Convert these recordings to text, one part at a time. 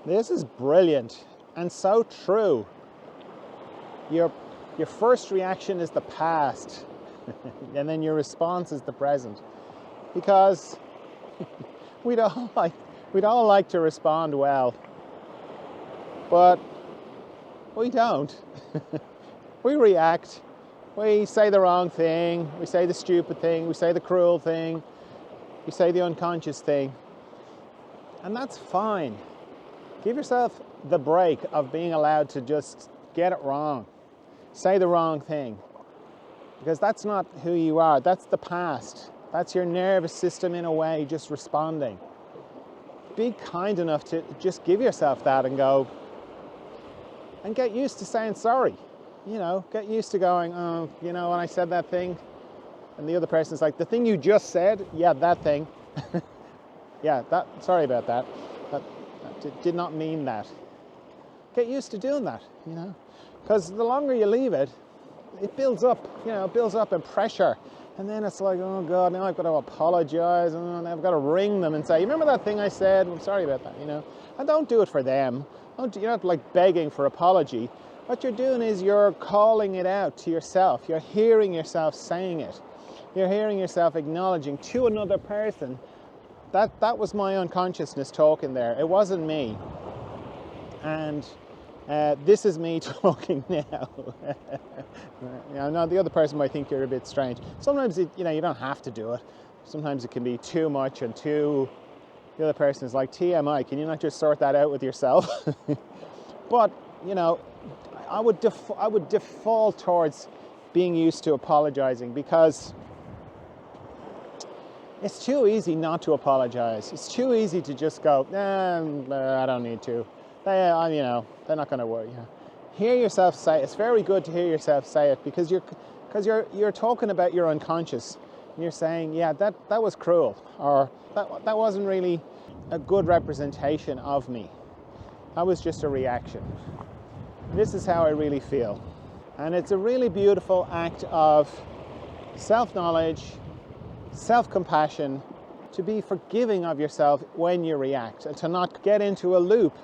This is brilliant and so true. Your first reaction is the past, and then your response is the present. Because we'd all like to respond well, but we don't. We react. We say the wrong thing. We say the stupid thing. We say the cruel thing. We say the unconscious thing, and that's fine. Give yourself the break of being allowed to just get it wrong, say the wrong thing, because that's not who you are. That's the past. That's your nervous system in a way just responding. Be kind enough to just give yourself that and go, and get used to saying sorry. Get used to going, oh, when I said that thing, and the other person's like, the thing you just said, yeah, that thing. Yeah, sorry about that. Did not mean that. Get used to doing that, because the longer you leave it, it builds up, in pressure. And then it's like, oh God, now I've got to apologize, and I've got to ring them and say, you remember that thing I said? I'm sorry about that, And don't do it for them. You're not like begging for apology. What you're doing is you're calling it out to yourself. You're hearing yourself saying it. You're hearing yourself acknowledging to another person, that was my unconsciousness talking there. It wasn't me. And this is me talking now. Now the other person might think you're a bit strange. Sometimes you don't have to do it. Sometimes it can be too much and the other person is like, TMI, can you not just sort that out with yourself? But I would default towards being used to apologizing, because it's too easy not to apologize. It's too easy to just go, I don't need to. They're not going to worry. Hear yourself say it. It's very good to hear yourself say it, because you're talking about your unconscious, and you're saying, yeah, that was cruel, or that wasn't really a good representation of me. That was just a reaction. This is how I really feel. And it's a really beautiful act of self-knowledge, self-compassion, to be forgiving of yourself when you react, and to not get into a loop.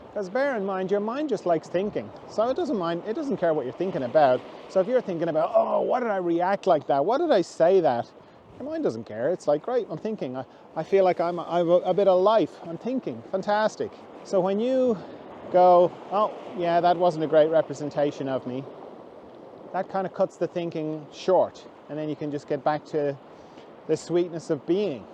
Because bear in mind, your mind just likes thinking. So it doesn't care what you're thinking about. So if you're thinking about, oh, why did I react like that? Why did I say that? Your mind doesn't care. It's like, great, I'm thinking. I feel like I've a bit of life. I'm thinking. Fantastic. So when you go, oh, yeah, that wasn't a great representation of me, that kind of cuts the thinking short. And then you can just get back to the sweetness of being.